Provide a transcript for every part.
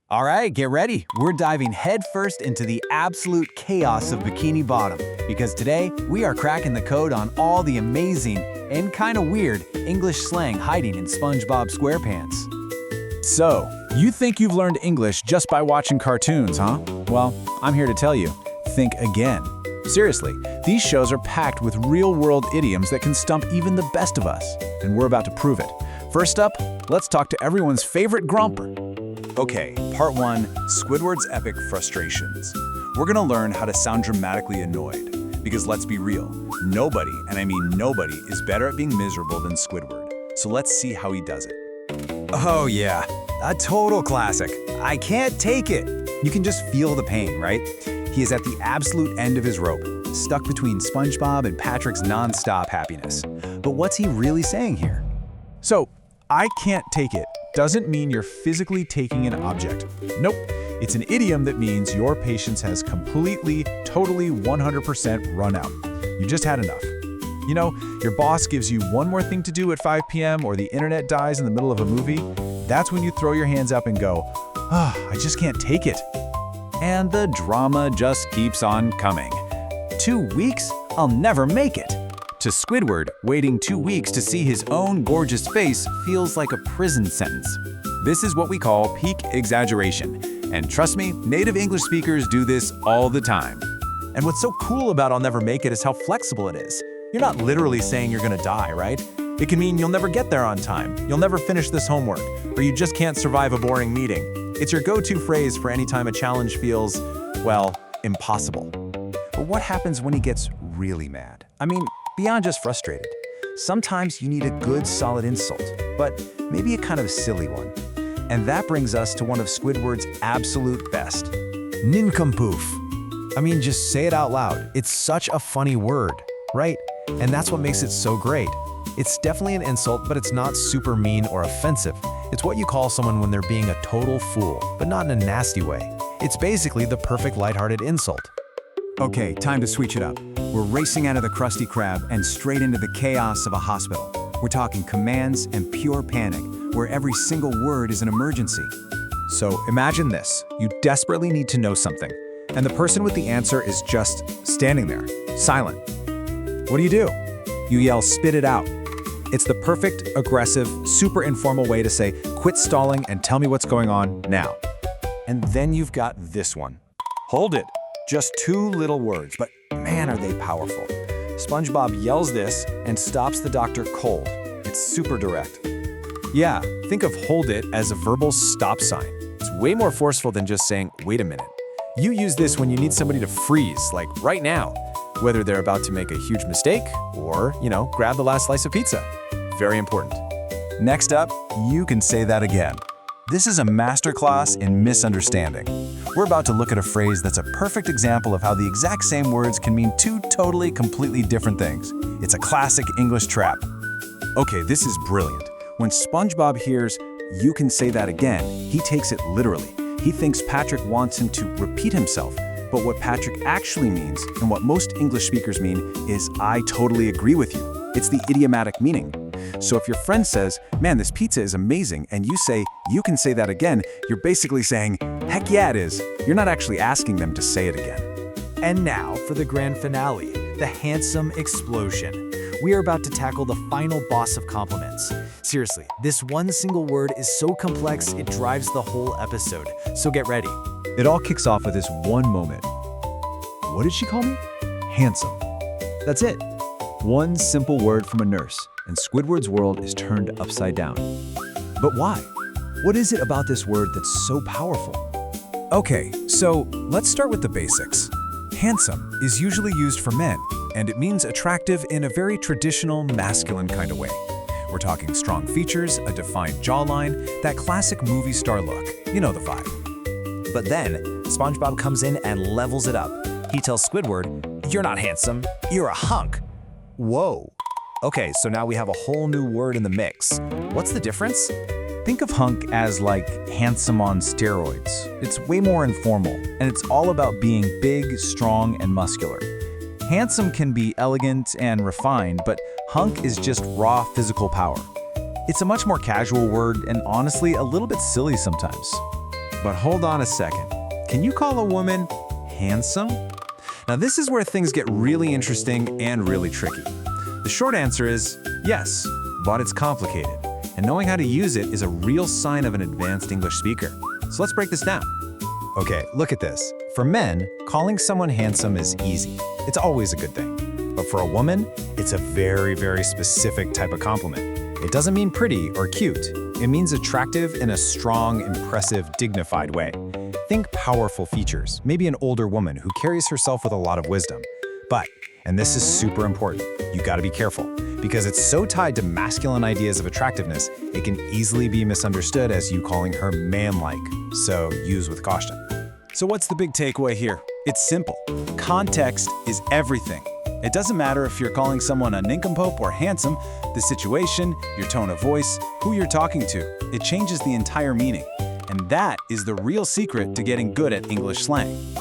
All right, get ready. We're diving headfirst into the absolute chaos of Bikini Bottom because today we are cracking the code on all the amazing and kind of weird English slang hiding in SpongeBob SquarePants. So, you think you've learned English just by watching cartoons, huh? Well, I'm here to tell you, think again. Seriously, these shows are packed with real-world idioms that can stump even the best of us, and we're about to prove it. First up, let's talk to everyone's favorite grumper. Okay, part 1, Squidward's epic frustrations. We're gonna learn how to sound dramatically annoyed. Because let's be real, nobody, and I mean nobody, is better at being miserable than Squidward. So let's see how he does it. Oh yeah, a total classic. I can't take it. You can just feel the pain, right? He is at the absolute end of his rope, stuck between SpongeBob and Patrick's non-stop happiness. But what's he really saying here? So, I can't take it doesn't mean you're physically taking an object. Nope. It's an idiom that means your patience has completely, totally, 100% run out. You just had enough. You know, your boss gives you one more thing to do at 5 p.m. or the internet dies in the middle of a movie. That's when you throw your hands up and go, I just can't take it. And the drama just keeps on coming. 2 weeks? I'll never make it. To Squidward, waiting 2 weeks to see his own gorgeous face feels like a prison sentence. This is what we call peak exaggeration. And trust me, native English speakers do this all the time. And what's so cool about I'll never make it is how flexible it is. You're not literally saying you're gonna die, right? It can mean you'll never get there on time, you'll never finish this homework, or you just can't survive a boring meeting. It's your go-to phrase for any time a challenge feels, well, impossible. But what happens when he gets really mad? I mean, beyond just frustrated. Sometimes you need a good, solid insult, but maybe a kind of silly one. And that brings us to one of Squidward's absolute best. Nincompoop. I mean, just say it out loud. It's such a funny word, right? And that's what makes it so great. It's definitely an insult, but it's not super mean or offensive. It's what you call someone when they're being a total fool, but not in a nasty way. It's basically the perfect lighthearted insult. Okay, time to switch it up. We're racing out of the Krusty Krab and straight into the chaos of a hospital. We're talking commands and pure panic, where every single word is an emergency. So imagine this. You desperately need to know something, and the person with the answer is just standing there, silent. What do? You yell, "Spit it out." It's the perfect, aggressive, super informal way to say, quit stalling and tell me what's going on now. And then you've got this one. Hold it. Just 2 little words, but man, are they powerful. SpongeBob yells this and stops the doctor cold. It's super direct. Yeah, think of hold it as a verbal stop sign. It's way more forceful than just saying, wait a minute. You use this when you need somebody to freeze, like right now, whether they're about to make a huge mistake or, grab the last slice of pizza. Very important. Next up, you can say that again. This is a masterclass in misunderstanding. We're about to look at a phrase that's a perfect example of how the exact same words can mean 2 totally, completely different things. It's a classic English trap. Okay, this is brilliant. When SpongeBob hears, "You can say that again," he takes it literally. He thinks Patrick wants him to repeat himself. But what Patrick actually means, and what most English speakers mean, is "I totally agree with you." It's the idiomatic meaning. So if your friend says, "Man, this pizza is amazing," and you say, "You can say that again," you're basically saying, "Heck yeah, it is." You're not actually asking them to say it again. And now for the grand finale, the handsome explosion. We are about to tackle the final boss of compliments. Seriously, this one single word is so complex it drives the whole episode, so get ready. It all kicks off with this one moment. What did she call me? Handsome. That's it. One simple word from a nurse, and Squidward's world is turned upside down. But why? What is it about this word that's so powerful? Okay, so let's start with the basics. Handsome is usually used for men, and it means attractive in a very traditional masculine kind of way. We're talking strong features, a defined jawline, that classic movie star look. You know the vibe. But then, SpongeBob comes in and levels it up. He tells Squidward, "You're not handsome, you're a hunk." Whoa. Okay, so now we have a whole new word in the mix. What's the difference? Think of hunk as like handsome on steroids. It's way more informal, and it's all about being big, strong, and muscular. Handsome can be elegant and refined, but hunk is just raw physical power. It's a much more casual word and honestly a little bit silly sometimes. But hold on a second. Can you call a woman handsome? Now this is where things get really interesting and really tricky. The short answer is yes, but it's complicated. And knowing how to use it is a real sign of an advanced English speaker. So let's break this down. Okay, look at this. For men, calling someone handsome is easy. It's always a good thing. But for a woman, it's a very, very specific type of compliment. It doesn't mean pretty or cute. It means attractive in a strong, impressive, dignified way. Think powerful features, maybe an older woman who carries herself with a lot of wisdom. But, and this is super important, you gotta be careful, because it's so tied to masculine ideas of attractiveness, it can easily be misunderstood as you calling her man-like. So use with caution. So what's the big takeaway here? It's simple. Context is everything. It doesn't matter if you're calling someone a nincompoop or handsome, the situation, your tone of voice, who you're talking to, it changes the entire meaning. And that is the real secret to getting good at English slang.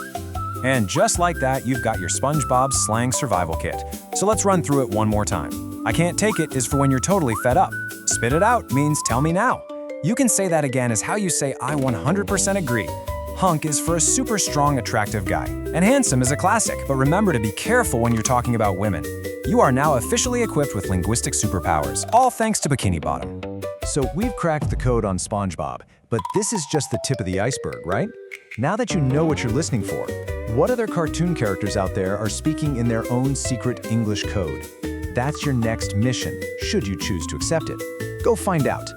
And just like that, you've got your SpongeBob Slang Survival Kit. So let's run through it one more time. I can't take it is for when you're totally fed up. Spit it out means tell me now. You can say that again as how you say I 100% agree. Hunk is for a super strong, attractive guy. And handsome is a classic, but remember to be careful when you're talking about women. You are now officially equipped with linguistic superpowers, all thanks to Bikini Bottom. So we've cracked the code on SpongeBob, but this is just the tip of the iceberg, right? Now that you know what you're listening for, what other cartoon characters out there are speaking in their own secret English code? That's your next mission, should you choose to accept it. Go find out.